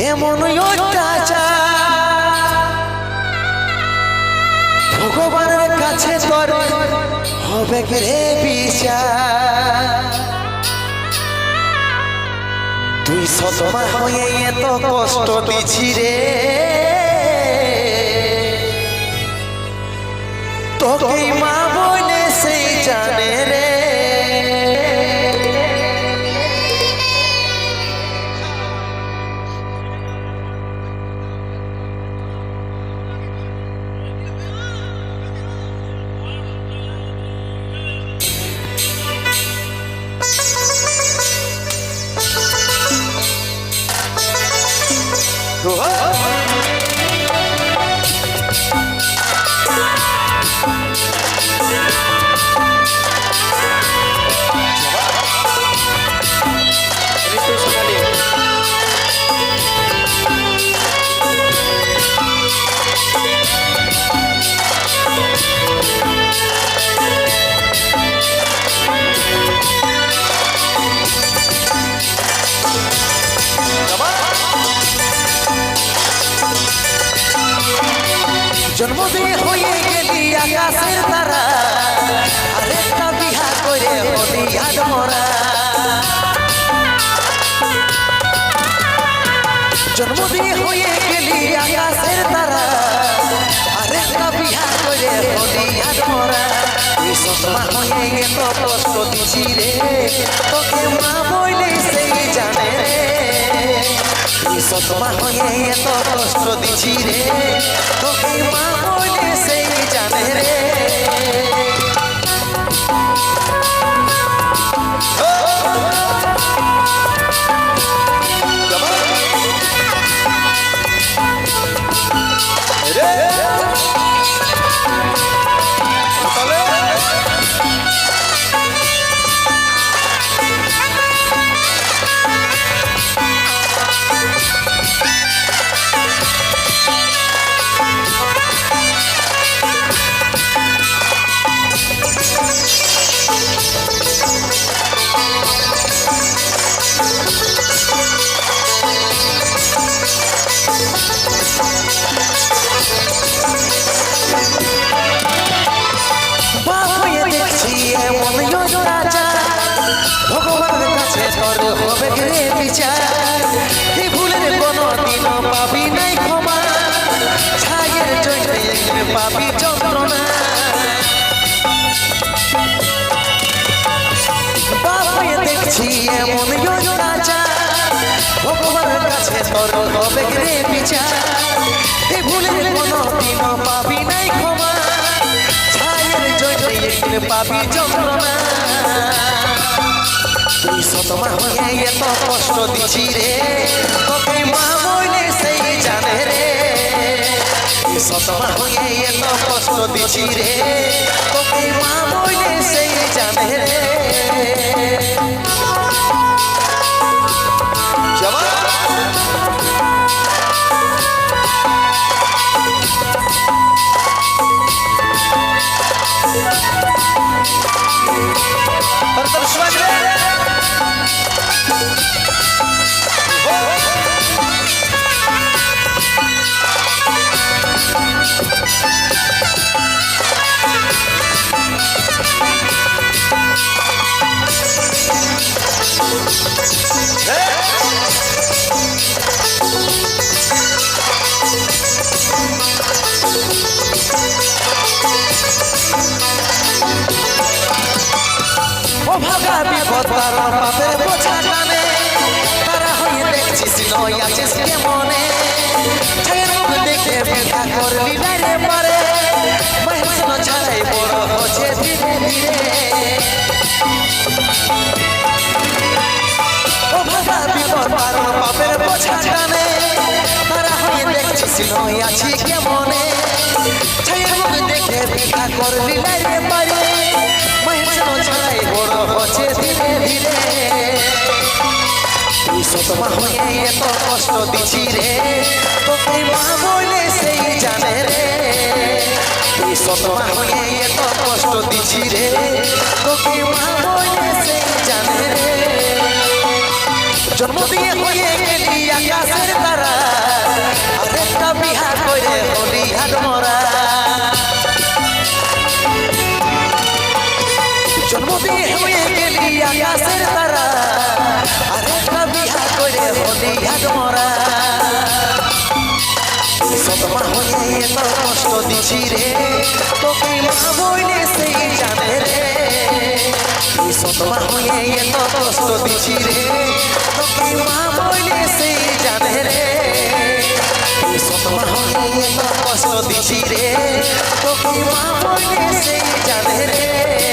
এমন ভগবানের কাছে তোর হবে রে বিচার। তুই সতমা হয়ে এত কষ্ট দিছি রে, তোকে মা বলে সেই জানে রে। জন্ম দিয়ে হয়ে গেলি আকাশের তারা, আরেকটা বিহা করে হলি আদমরা। জন্ম দিয়ে হয়ে গেলি আকাশের তারা, আরেকটা বিহা করে হলি আদমরা। তুই সতমা হয়ে এত কষ্ট দিছি রে, তোকে মা বলে সেই জানে রে। তুই সতমা হয়ে এত কষ্ট দিছি রে, তোকে মা বলে সেই জানে রে। ভগবানের কাছে তোর হবে রে বিচার। এই ভুলের কোনো দিন পাবি নাই ক্ষমা, ছায়ের জন্য একদিন পাবি যন্ত্রণা। বাপ হয়ে দেখছি এমন অত্যাচার, ভগবানের কাছে তোর হবে রে বিচার। এই ভুলের কোনো দিন পাবি নাই ক্ষমা, ছায়ের জন্য একদিন পাবি যন্ত্রণা। তুই সতমা হয়ে এত কষ্ট দিছি রে, তোকে মা বলে সেই জানে রে। তুই সতমা হয়ে এত কষ্ট দিছি রে, তোকে মা বলে সেই জানে রে। ভাগা বিপদ তারা পাপের বোঝা টানে, তারা হয়ে দেখছিস নয় আছিস কেমনে। ছায়ের মুখ দেখে ব্যথা করলি রে পারে, মহেশন ছাড়াই বড় হচ্ছে ধীরে ধীরে। ও ভাগা বিপদ তারা পাপের বোঝা টানে, তারা হয়ে দেখছিস নয় আছি কেমনে। ছায়ের মুখ দেখে ব্যথা করলি রে পারে, মহেশন ছাড়াই বড় হচ্ছে ধীরে ধীরে। তুই সতমা হয়ে এত কষ্ট দিছি রে, তোকে মা বলে সেই জানে রে। তুই সতমা হয়ে এত কষ্ট দিছি রে, তোকে মা বলে সেই জানে রে। জন্ম দিয়ে হয়ে গেলি আকাশের তারা, দিছি রে তোকে মা বইলে সেই জানে রে সতমা হয়ে এত কষ্ট দিছি রে তোকে মা বইলে সেই জানে রে সতমা হয়ে এত কষ্ট দিছি রে তোকে মা বইলে সেই জানে রে